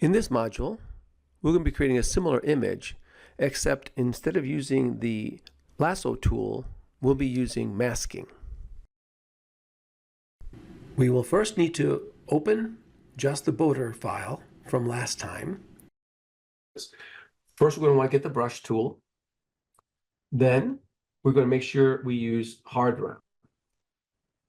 In this module, we're going to be creating a similar image, except instead of using the lasso tool, we'll be using masking. We will first need to open just the boater file from last time. First, we're going to want to get the brush tool. Then we're going to make sure we use hard round.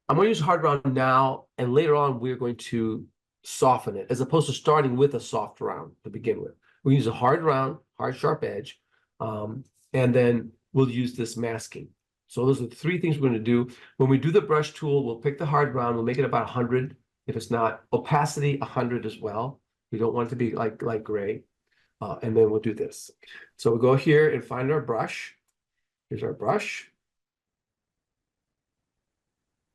I'm going to use hard round now, and later on we're going to soften it, as opposed to starting with a soft round to begin with. We use a hard round, hard sharp edge, and then we'll use this masking. So those are the three things we're going to do. When we do the brush tool, we'll pick the hard round, we'll make it about 100. If it's not, opacity 100 as well. We don't want it to be like gray. And then we'll do this. So we'll go here and find our brush. Here's our brush.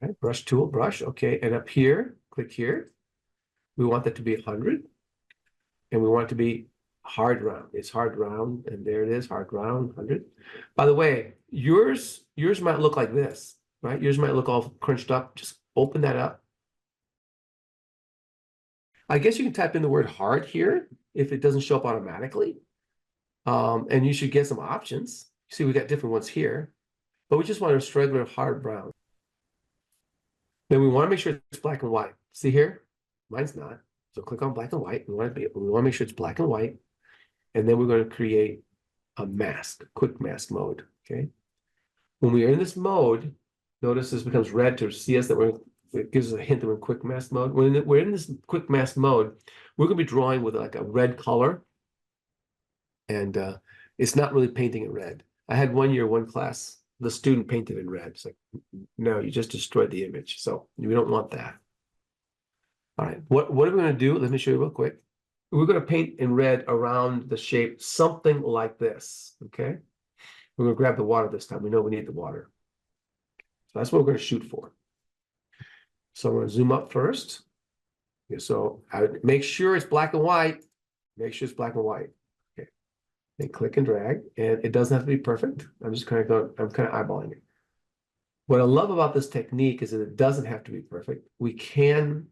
Okay, brush tool, brush, okay, and up here, click here. We want that to be 100, and we want it to be hard round. It's hard round, and there it is, hard round, 100. By the way, yours might look like this, right? Yours might look all crunched up. Just open that up. I guess you can type in the word hard here if it doesn't show up automatically. And you should get some options. See, we got different ones here, but we just want a regular hard brown. Then we want to make sure it's black and white. See here? Mine's not. So click on black and white. We want to make sure it's black and white. And then we're going to create a mask, quick mask mode. Okay. When we are in this mode, notice this becomes red to see us that it gives us a hint that we're in quick mask mode. When we're in this quick mask mode, we're going to be drawing with like a red color. And it's not really painting it red. I had one class, the student painted in red. It's like, no, you just destroyed the image. So we don't want that. All right, what are we going to do? Let me show you real quick. We're going to paint in red around the shape, something like this, okay? We're going to grab the water this time. We know we need the water. So that's what we're going to shoot for. So I'm going to zoom up first. Okay, so I would make sure it's black and white. Make sure it's black and white. Okay. And click and drag. And it doesn't have to be perfect. I'm kind of eyeballing it. What I love about this technique is that it doesn't have to be perfect. We can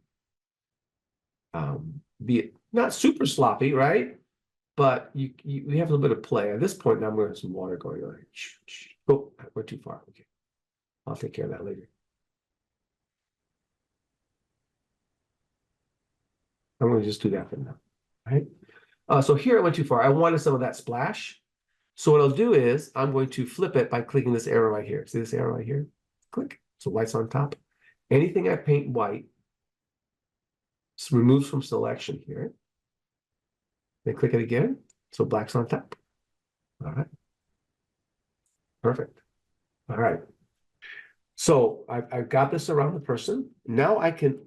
be not super sloppy, right? But we have a little bit of play. At this point, now I'm going to have some water going on. Oh, we're too far. Okay. I'll take care of that later. I'm going to just do that for now. All right. So here I went too far. I wanted some of that splash. So what I'll do is I'm going to flip it by clicking this arrow right here. See this arrow right here? Click. So white's on top. Anything I paint white removes from selection here. Then click it again. So black's on top. All right. Perfect. All right. So I've got this around the person. Now I can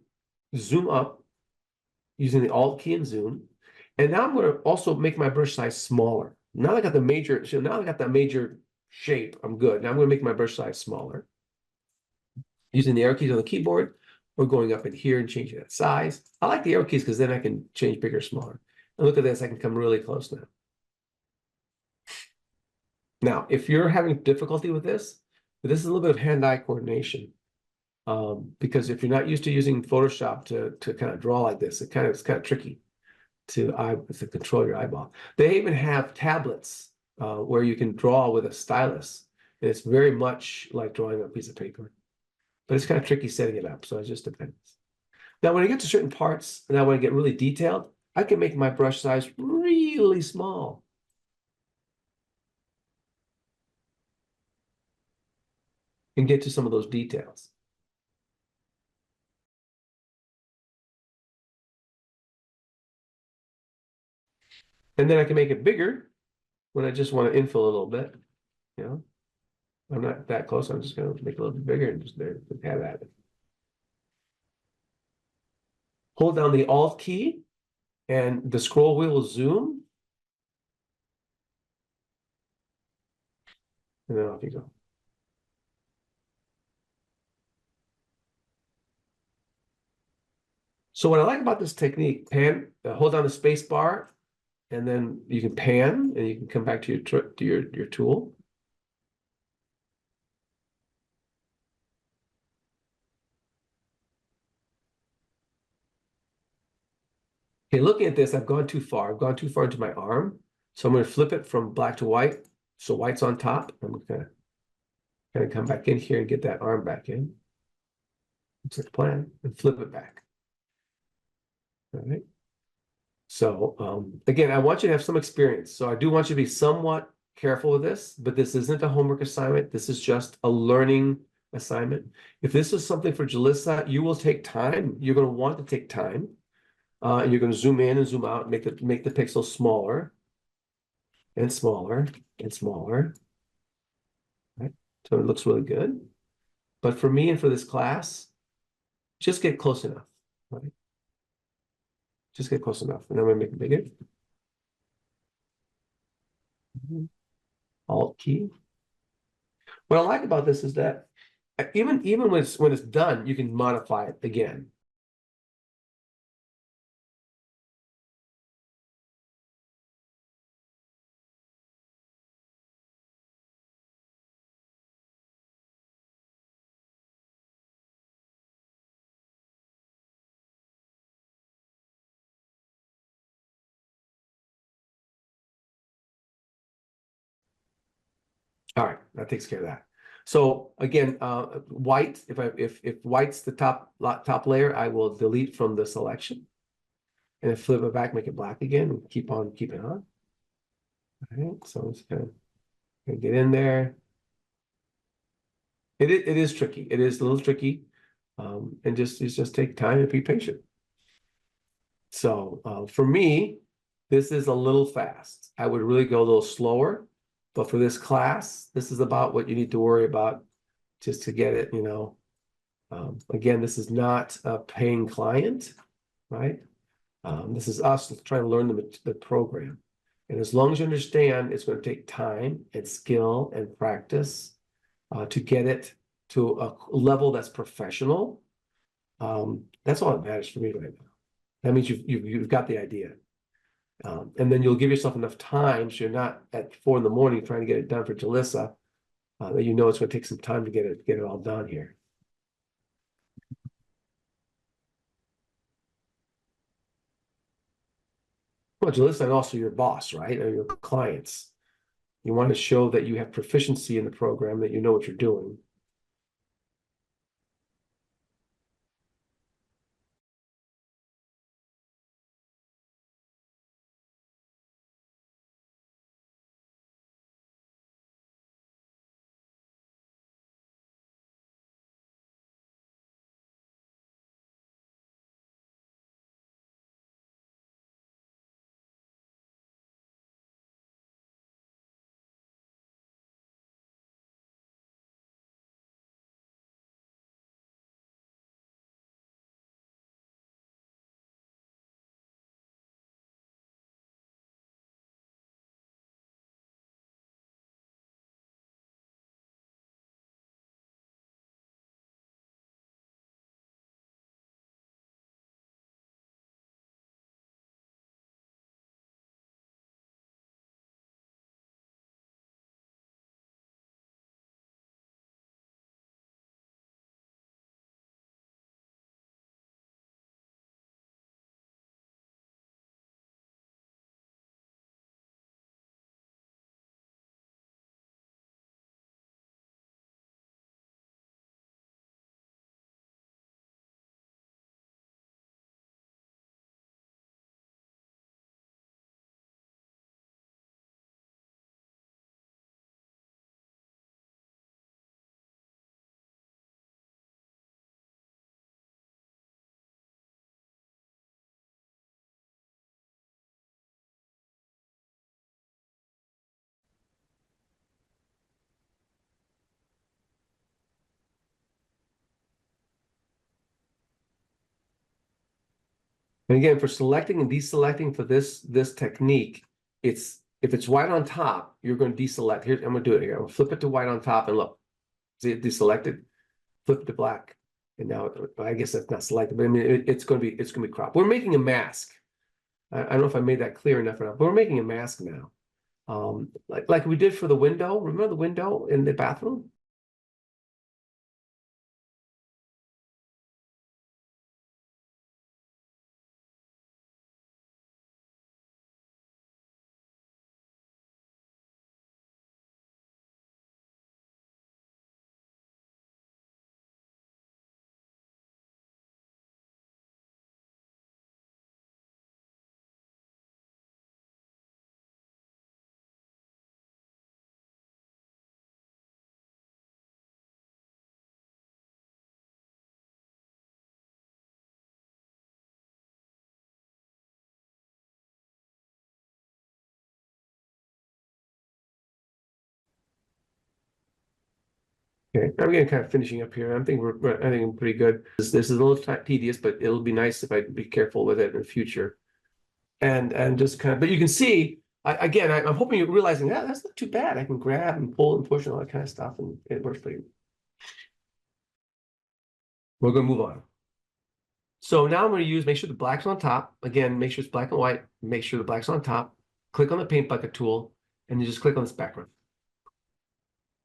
zoom up using the Alt key and zoom. And now I'm going to also make my brush size smaller. Now I got the major, so now I got that major shape. I'm good. Now I'm going to make my brush size smaller. Using the arrow keys on the keyboard, or going up in here and changing that size. I like the arrow keys because then I can change bigger, smaller. And look at this, I can come really close now. Now, if you're having difficulty with this is a little bit of hand-eye coordination. Because if you're not used to using Photoshop to kind of draw like this, it's kind of tricky to control your eyeball. They even have tablets where you can draw with a stylus. And it's very much like drawing on a piece of paper. But it's kind of tricky setting it up, so it just depends. Now, when I get to certain parts, and I want to get really detailed, I can make my brush size really small. And get to some of those details. And then I can make it bigger when I just want to infill a little bit. You know, I'm not that close. I'm just going to make it a little bit bigger and just there, have at it. Hold down the Alt key and the scroll wheel will zoom. And then off you go. So what I like about this technique, hold down the space bar, and then you can pan, and you can come back to your tool. Okay, looking at this, I've gone too far. I've gone too far into my arm. So I'm going to flip it from black to white. So white's on top. I'm going to come back in here and get that arm back in. Looks like a plan. And flip it back. All right. So again, I want you to have some experience. So I do want you to be somewhat careful with this, but this isn't a homework assignment. This is just a learning assignment. If this is something for Jalissa, you will take time. You're going to want to take time. And you're going to zoom in and zoom out, make the pixels smaller and smaller and smaller. Right? So it looks really good. But for me and for this class, just get close enough. Right? Just get close enough. And I'm going to make it bigger. Alt key. What I like about this is that even when it's done, you can modify it again. All right, that takes care of that. So again, white. If white's the top layer, I will delete from the selection, and then flip it back, make it black again, and keep on keeping on. All right, so I'm just gonna get in there. It is tricky. It is a little tricky, and just take time and be patient. So for me, this is a little fast. I would really go a little slower, but for this class, this is about what you need to worry about just to get it, you know. Again, this is not a paying client, right? This is us trying to learn the program. And as long as you understand, it's going to take time and skill and practice to get it to a level that's professional. That's all that matters for me right now. That means you've got the idea. And then you'll give yourself enough time so you're not at 4 in the morning trying to get it done for Jalissa, that you know it's going to take some time to get it all done here. Well, Jalissa and also your boss, right? Or your clients. You want to show that you have proficiency in the program, that you know what you're doing. And again, for selecting and deselecting for this technique, if it's white on top, you're going to deselect. Here, I'm going to do it here. I'm going to flip it to white on top and look. See it deselected, flip it to black. And now I guess that's not selected, but I mean it's going to be cropped. We're making a mask. I don't know if I made that clear enough or not, but we're making a mask now. Like we did for the window. Remember the window in the bathroom? Okay, I'm getting kind of finishing up here. I think I think I'm pretty good. This is a little tedious, but it'll be nice if I be careful with it in the future. And just kind of, but you can see, again, I'm hoping you're realizing that that's not too bad. I can grab and pull and push and all that kind of stuff, and it works pretty. We're going to move on. So now I'm going to make sure the black's on top. Again, make sure it's black and white. Make sure the black's on top. Click on the paint bucket tool, and you just click on this background.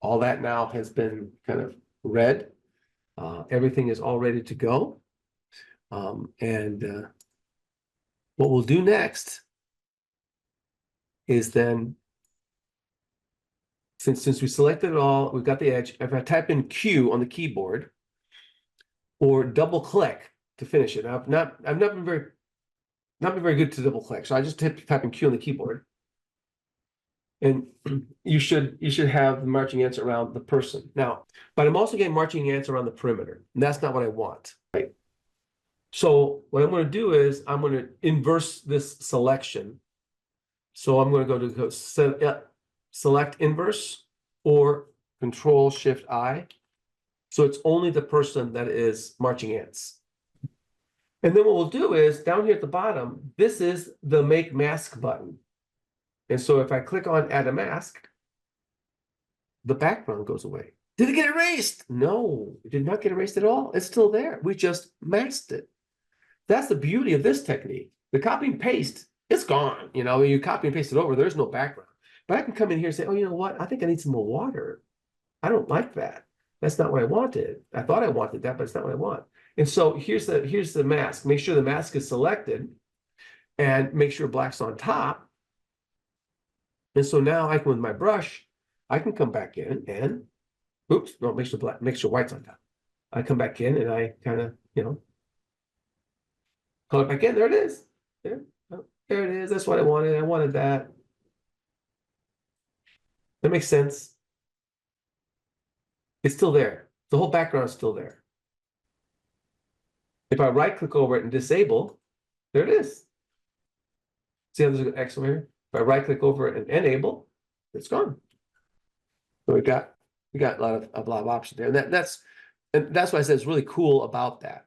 All that now has been kind of red. Everything is all ready to go. What we'll do next is then, since we selected it all, we've got the edge. If I type in Q on the keyboard, or double click to finish it. I've not been very good to double click, so I just type in Q on the keyboard, and you should have the marching ants around the person now. But I'm also getting marching ants around the perimeter, and that's not what I want. Right. So what I'm going to do is I'm going to inverse this selection. So I'm going to go to select inverse or Control Shift I. So it's only the person that is marching ants. And then what we'll do is down here at the bottom, this is the Make Mask button. And so if I click on Add a Mask, the background goes away. Did it get erased? No, it did not get erased at all. It's still there. We just masked it. That's the beauty of this technique. The copy and paste, it's gone. You know, you copy and paste it over, there's no background. But I can come in here and say, oh, you know what? I think I need some more water. I don't like that. That's not what I wanted. I thought I wanted that, but it's not what I want. And so here's the mask. Make sure the mask is selected and make sure black's on top. And so now I can, with my brush, I can come back in and, oops, no, make sure white's on top. I come back in and I kind of, you know, color it back in. There it is. There it is. That's what I wanted. I wanted that. That makes sense. It's still there. The whole background is still there. If I right click over it and disable, there it is. See how there's an X over here? If I right click over it and enable, it's gone. So we got a lot of options there. And that's why I said it's really cool about that.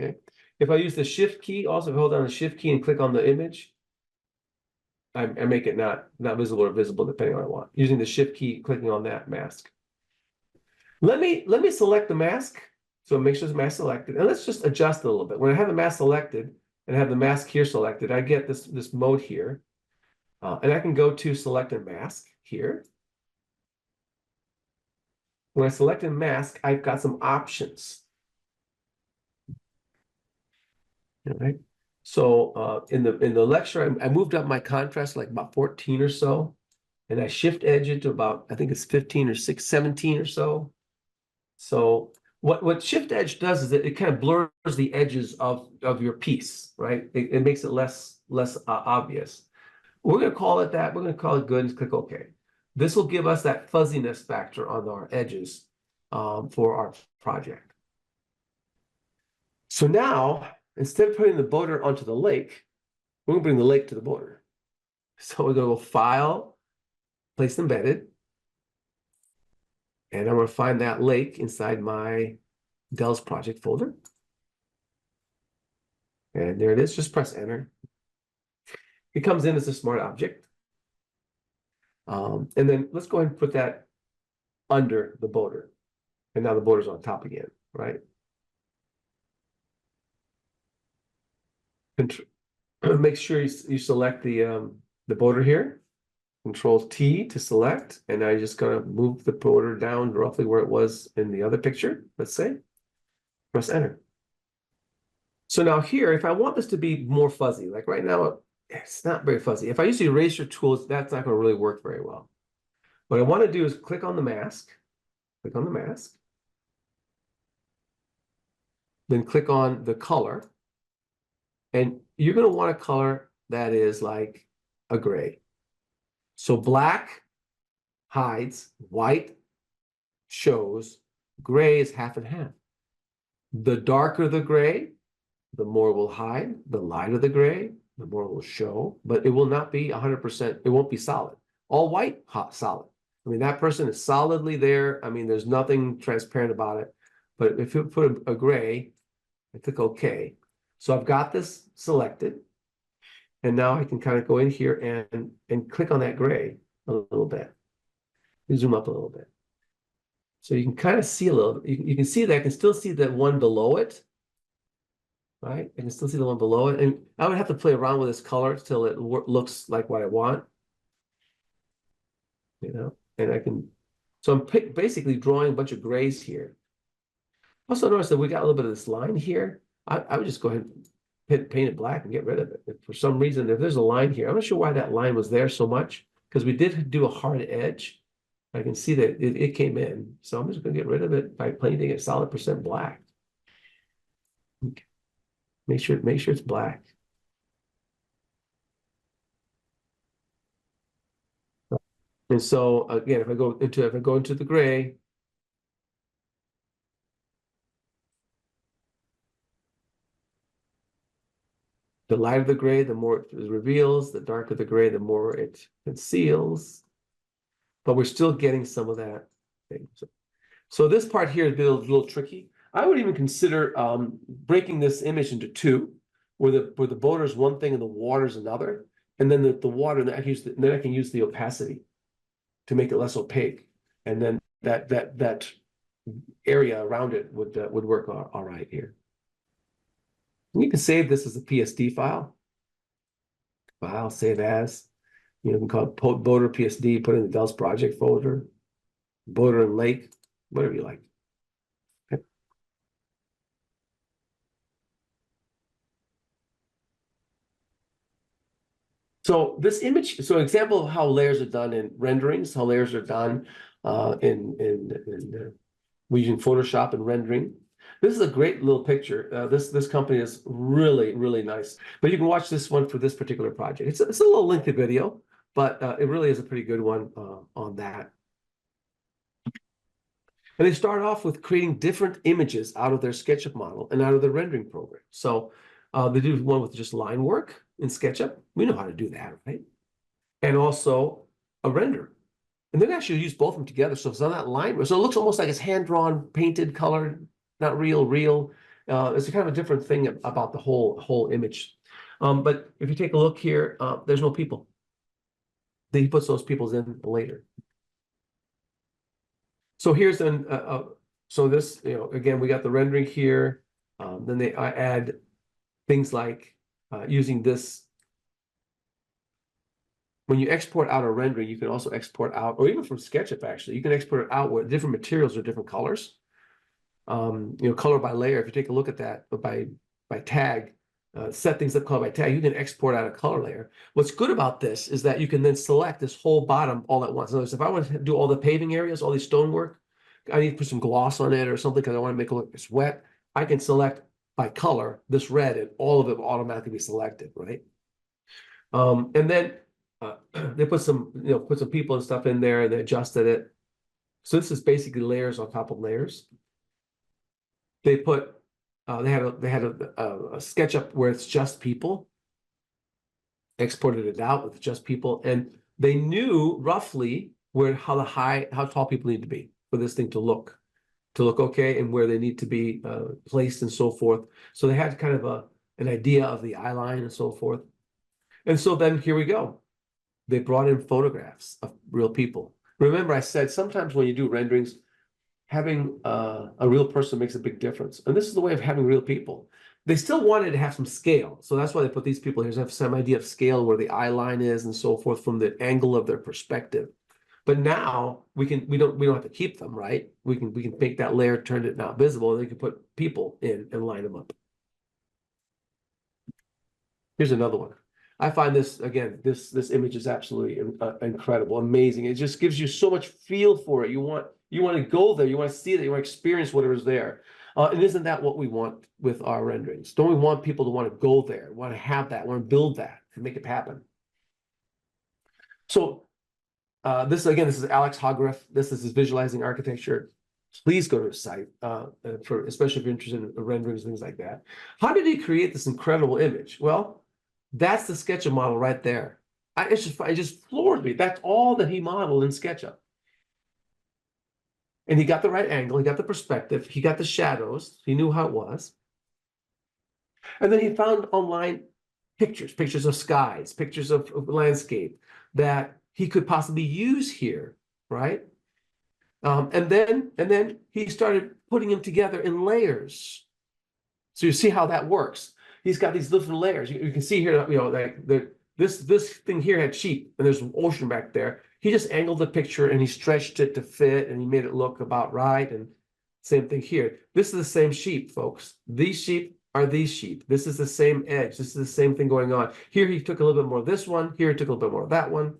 Okay. If I use the shift key, also hold down the shift key and click on the image, I make it not visible or visible depending on what I want. Using the shift key, clicking on that mask. Let me select the mask. So make sure the mask selected, and let's just adjust it a little bit. When I have the mask selected and I have the mask here selected, I get this mode here, and I can go to select a mask here. When I select a mask, I've got some options. All right. So in the lecture, I moved up my contrast like about 14 or so, and I shift edge it to about, I think it's 15 or 17 or so. So what shift edge does is it kind of blurs the edges of your piece, right? It makes it less obvious. We're going to call it that. We're going to call it good and click OK. This will give us that fuzziness factor on our edges for our project. So now, instead of putting the border onto the lake, we're going to bring the lake to the border. So we're going to go File, Place Embedded. And I'm going to find that lake inside my Dell's project folder. And there it is. Just press Enter. It comes in as a smart object. And then let's go ahead and put that under the border. And now the border's on top again, right? Make sure you select the border here. Control T to select, and I'm just going to move the border down roughly where it was in the other picture, let's say. Press Enter. So now here, if I want this to be more fuzzy, like right now, it's not very fuzzy. If I use the eraser tools, that's not going to really work very well. What I want to do is click on the mask, then click on the color, and you're going to want a color that is like a gray. So black hides, white shows, gray is half and half. The darker the gray, the more will hide. The lighter the gray, the more will show, but it will not be 100%. It won't be solid. All white, hot, solid. I mean, that person is solidly there. I mean, there's nothing transparent about it. But if you put a gray, I click OK. So I've got this selected. And now I can kind of go in here and click on that gray a little bit. Zoom up a little bit. So you can kind of see a little, you can see that I can still see that one below it, right? I can still see the one below it. And I would have to play around with this color till it looks like what I want, you know, and I can, so I'm basically drawing a bunch of grays here. Also notice that we got a little bit of this line here. I would just go ahead and paint it black and get rid of it. If for some reason, if there's a line here, I'm not sure why that line was there so much, because we did do a hard edge. I can see that it came in. So I'm just going to get rid of it by painting it solid percent black. Okay. Make sure it's black. And so again, if I go into the gray, the lighter the gray, the more it reveals. The darker the gray, the more it conceals. But we're still getting some of that thing. So this part here has been a little tricky. I would even consider breaking this image into two, where the boater is one thing and the water is another, and then the water, and then I can use the opacity to make it less opaque, and then that area around it would work all right here. And you can save this as a PSD file. File, save as. You can call it boater PSD, put it in the Dells project folder, boater and lake, whatever you like. Okay. So this image, so example of how layers are done in renderings, how layers are done we're using Photoshop and rendering. This is a great little picture. This company is really, really nice. But you can watch this one for this particular project. It's a little lengthy video, but it really is a pretty good one on that. And they start off with creating different images out of their SketchUp model and out of their rendering program. So they do one with just line work in SketchUp. We know how to do that, right? And also a render. And then actually use both of them together. So it's on that line. So it looks almost like it's hand-drawn, painted, colored, not real. It's a kind of a different thing about the whole image. But if you take a look here, there's no people. He puts those peoples in later. So here's so this, again, we got the rendering here. Then I add things like using this. When you export out a rendering, you can also export out, or even from SketchUp, actually, you can export it out where different materials are different colors. Color by layer. If you take a look at that by tag, set things up color by tag, you can export out a color layer. What's good about this is that you can then select this whole bottom all at once. In other words, if I want to do all the paving areas, all these stonework, I need to put some gloss on it or something because I want to make it look it's wet. I can select by color this red, and all of it will automatically be selected, right? And then they put some people and stuff in there, and they adjusted it. So this is basically layers on top of layers. They put they had a SketchUp where it's just people, exported it out with just people, and they knew roughly how tall people need to be for this thing to look okay, and where they need to be placed and so forth. So they had kind of an idea of the eye line and so forth. And so then here we go. They brought in photographs of real people. Remember, I said sometimes when you do renderings, having a real person makes a big difference. And this is the way of having real people. They still wanted to have some scale. So that's why they put these people here to have some idea of scale, where the eye line is and so forth from the angle of their perspective. But now we don't have to keep them, right? We can make that layer, turn it not visible, and they can put people in and line them up. Here's another one. I find this, again, this image is absolutely incredible, amazing. It just gives you so much feel for it. You want to go there, you want to see it, you want to experience whatever's there. And isn't that what we want with our renderings? Don't we want people to want to go there, want to have that, want to build that, and make it happen? So this is Alex Hogriff. This is his visualizing architecture. Please go to his site, especially if you're interested in renderings, things like that. How did he create this incredible image? Well, that's the SketchUp model right there. It just floored me. That's all that he modeled in SketchUp. And he got the right angle, he got the perspective, he got the shadows, he knew how it was. And then he found online pictures of skies, pictures of landscape that he could possibly use here, right? And then he started putting them together in layers. So you see how that works. He's got these different layers. You can see here, like this thing here had sheep, and there's an ocean back there. He just angled the picture and he stretched it to fit, and he made it look about right. And same thing here. This is the same sheep, folks. These sheep are these sheep. This is the same edge. This is the same thing going on. Here he took a little bit more of this one. Here he took a little bit more of that one.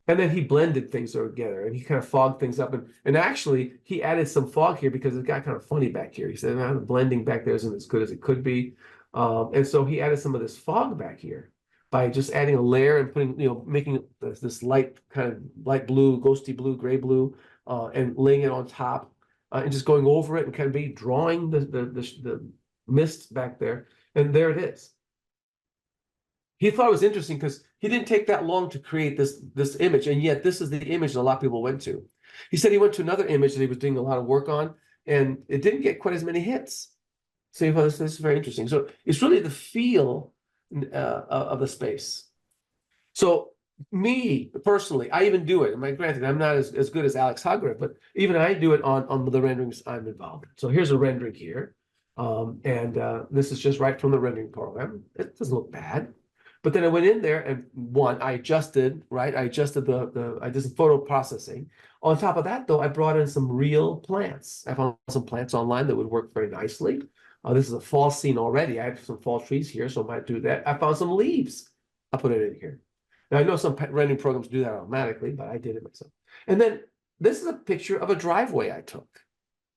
And then he blended things together, and he kind of fogged things up. And actually, he added some fog here because it got kind of funny back here. He said, the blending back there isn't as good as it could be. And so he added some of this fog back here by just adding a layer and putting, making this light, kind of light blue, ghosty blue, gray blue, and laying it on top, and just going over it and kind of be drawing the mist back there. And there it is. He thought it was interesting because he didn't take that long to create this image, and yet this is the image that a lot of people went to. He said he went to another image that he was doing a lot of work on, and it didn't get quite as many hits. So he thought this is very interesting. So it's really the feel of the space. So me personally, I even do it. Granted, I'm not as good as Alex Hagler, but even I do it on the renderings I'm involved in. So here's a rendering here, and this is just right from the rendering program. It doesn't look bad. But then I went in there and I adjusted, right? I adjusted I did some photo processing. On top of that, though, I brought in some real plants. I found some plants online that would work very nicely. This is a fall scene already. I have some fall trees here, so I might do that. I found some leaves. I put it in here. Now, I know some rendering programs do that automatically, but I did it myself. And then this is a picture of a driveway I took,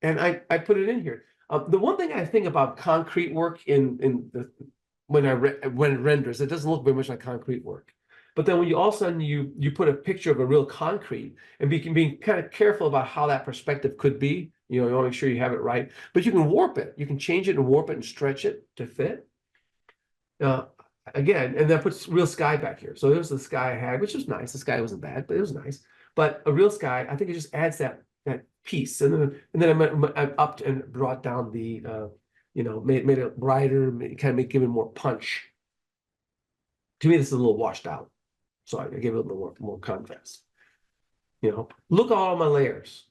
and I put it in here. The one thing I think about concrete work when it renders, it doesn't look very much like concrete work. But then when you all of a sudden you put a picture of a real concrete, and being kind of careful about how that perspective could be, you want to make sure you have it right. But you can warp it. You can change it and warp it and stretch it to fit. Again, and then puts real sky back here. So there's the sky I had, which was nice. The sky wasn't bad, but it was nice. But a real sky, I think it just adds that piece. And then I upped and brought down the made it brighter, kind of giving more punch. To me, this is a little washed out. So I gave it a little more contrast. Look at all my layers.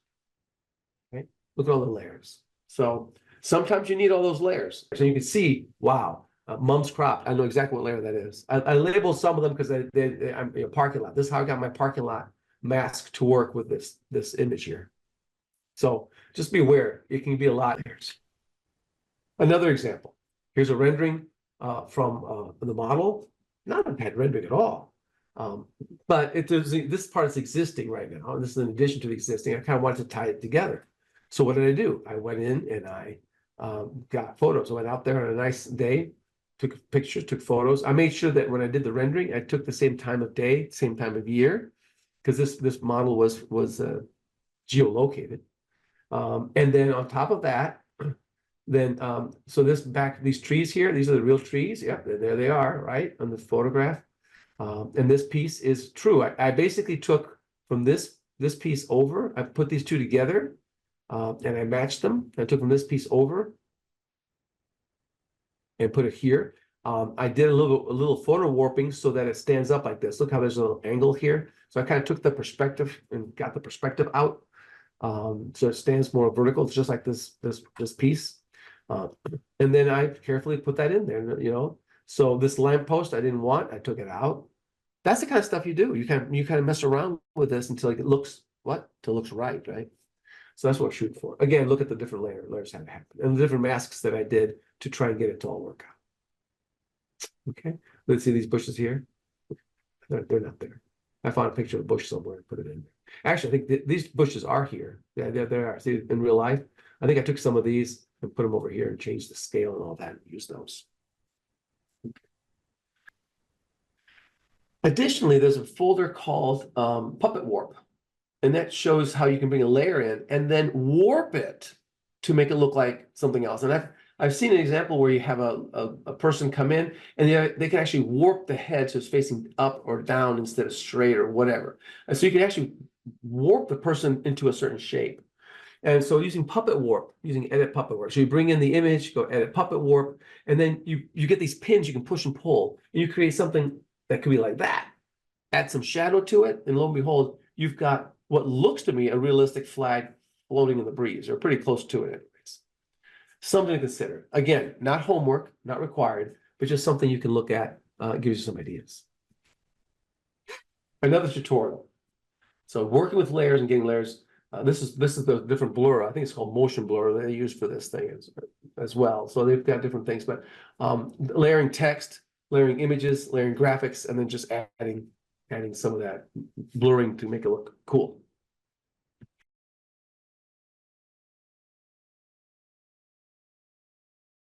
Right? Look at all the layers. So sometimes you need all those layers. So you can see, wow, mum's crop. I know exactly what layer that is. I labeled some of them because I'm in a parking lot. This is how I got my parking lot mask to work with this image here. So just be aware, it can be a lot of layers. Another example. Here's a rendering from the model. Not a bad rendering at all. But this part is existing right now. And this is in addition to the existing. I kind of wanted to tie it together. So what did I do? I went in and I got photos. I went out there on a nice day, took pictures, took photos. I made sure that when I did the rendering, I took the same time of day, same time of year, because this model was geolocated. And then on top of that, then so these trees here, these are the real trees. Yeah, there they are, right, on the photograph. And this piece is true. I basically took from this piece over, I put these two together, and I matched them. I took from this piece over and put it here. I did a little photo warping so that it stands up like this. Look how there's a little angle here. So I kind of took the perspective and got the perspective out. So it stands more vertical. It's just like this piece. And then I carefully put that in there, So this lamppost I didn't want, I took it out. That's the kind of stuff you do. You kind of mess around with this until it looks right, right? So that's what we're shooting for. Again, look at the different layers that happened and the different masks that I did to try and get it to all work out. Okay, let's see these bushes here. They're not there. I found a picture of a bush somewhere and put it in there. Actually, I think these bushes are here. Yeah, they are. See, in real life, I think I took some of these and put them over here and changed the scale and all that and use those. Additionally, there's a folder called Puppet Warp, and that shows how you can bring a layer in and then warp it to make it look like something else. And I've seen an example where you have a person come in and they can actually warp the head so it's facing up or down instead of straight or whatever. And so you can actually warp the person into a certain shape. And so using puppet warp, using edit puppet warp. So you bring in the image, go edit puppet warp, and then you get these pins you can push and pull, and you create something that could be like that. Add some shadow to it, and lo and behold, you've got what looks to me a realistic flag floating in the breeze, or pretty close to it anyways. Something to consider. Again, not homework, not required, but just something you can look at, gives you some ideas. Another tutorial. So working with layers and getting layers. This is the different blur. I think it's called motion blur that they use for this thing as well. So they've got different things, but layering text, layering images, layering graphics, and then just adding some of that blurring to make it look cool.